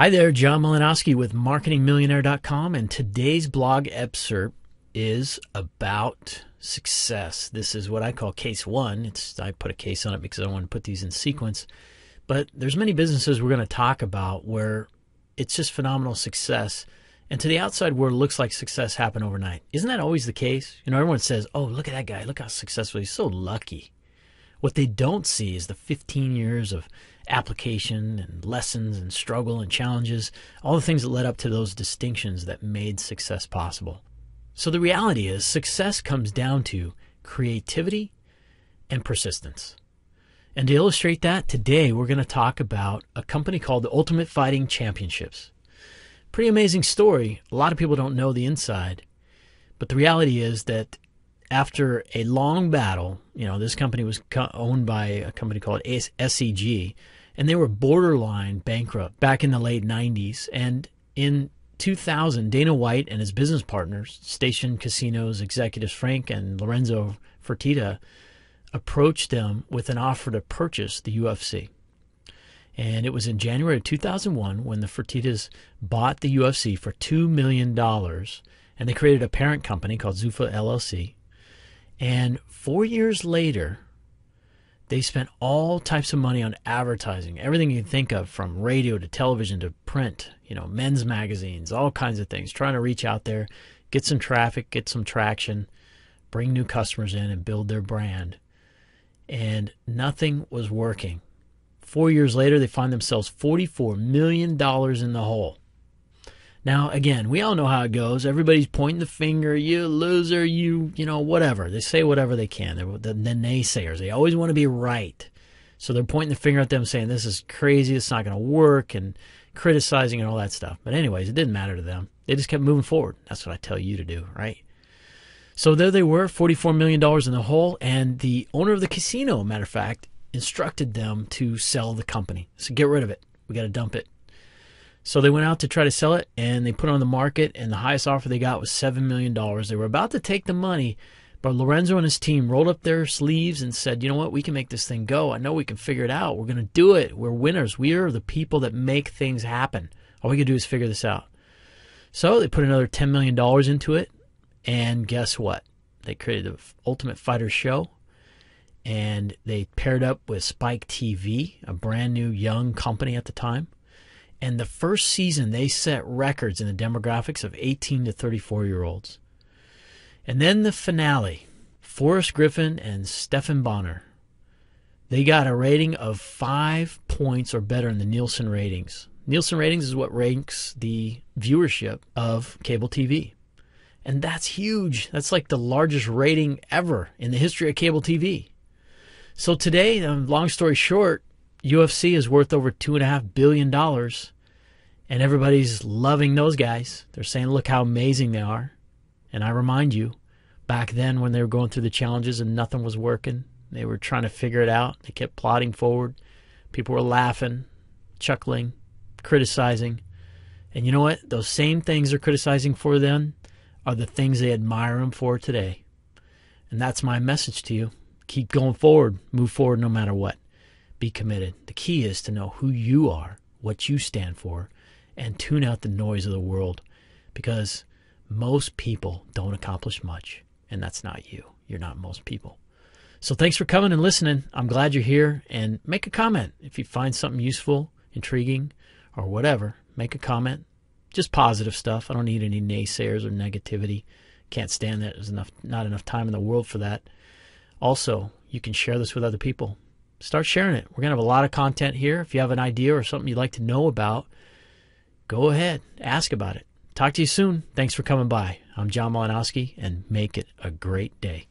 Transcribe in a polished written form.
Hi there, John Milanoski with MarketingMillionaire.com, and today's blog excerpt is about success. This is what I call case one. I put a case on it because I want to put these in sequence. But there's many businesses we're going to talk about where it's just phenomenal success. And to the outside world, it looks like success happened overnight. Isn't that always the case? You know, everyone says, oh, look at that guy. Look how successful. He's so lucky. What they don't see is the 15 years of application and lessons and struggle and challenges, all the things that led up to those distinctions that made success possible. So the reality is success comes down to creativity and persistence. And to illustrate that, today we're going to talk about a company called the Ultimate Fighting Championships. Pretty amazing story. A lot of people don't know the inside. But the reality is that after a long battle, you know, this company was owned by a company called SEG, and they were borderline bankrupt back in the late 90s. And in 2000, Dana White and his business partners, Station Casinos executives Frank and Lorenzo Fertitta, approached them with an offer to purchase the UFC. And it was in January of 2001 when the Fertittas bought the UFC for $2 million, and they created a parent company called Zuffa LLC. And 4 years later, they spent all types of money on advertising, everything you can think of, from radio to television to print, you know, men's magazines, all kinds of things, trying to reach out there, get some traffic, get some traction, bring new customers in and build their brand. And nothing was working. 4 years later, they find themselves $44 million in the hole. Now, again, we all know how it goes. Everybody's pointing the finger, you loser, you know, whatever. They say whatever they can. They're the naysayers. They always want to be right. So they're pointing the finger at them saying, this is crazy, it's not going to work, and criticizing and all that stuff. But anyways, it didn't matter to them. They just kept moving forward. That's what I tell you to do, right? So there they were, $44 million in the hole, and the owner of the casino, matter of fact, instructed them to sell the company. So get rid of it. We got to dump it. So they went out to try to sell it, and they put it on the market, and the highest offer they got was $7 million. They were about to take the money, but Lorenzo and his team rolled up their sleeves and said, you know what, we can make this thing go. I know we can figure it out. We're going to do it. We're winners. We are the people that make things happen. All we can do is figure this out. So they put another $10 million into it, and guess what? They created the Ultimate Fighter show, and they paired up with Spike TV, a brand new young company at the time. And the first season, they set records in the demographics of 18 to 34-year-olds. And then the finale, Forrest Griffin and Stephen Bonner, they got a rating of 5 points or better in the Nielsen ratings. Nielsen ratings is what ranks the viewership of cable TV. And that's huge. That's like the largest rating ever in the history of cable TV. So today, long story short, UFC is worth over $2.5 billion, and everybody's loving those guys. They're saying, look how amazing they are. And I remind you, back then when they were going through the challenges and nothing was working, they were trying to figure it out. They kept plodding forward. People were laughing, chuckling, criticizing. And you know what? Those same things they're criticizing for then are the things they admire them for today. And that's my message to you. Keep going forward. Move forward no matter what. Be committed. The key is to know who you are, what you stand for, and tune out the noise of the world, because most people don't accomplish much, and that's not you. You're not most people. So thanks for coming and listening. I'm glad you're here, and make a comment. If you find something useful, intriguing, or whatever, make a comment. Just positive stuff. I don't need any naysayers or negativity. Can't stand that. There's not enough time in the world for that. Also, you can share this with other people. Start sharing it. We're going to have a lot of content here. If you have an idea or something you'd like to know about, go ahead. Ask about it. Talk to you soon. Thanks for coming by. I'm John Milanoski, and make it a great day.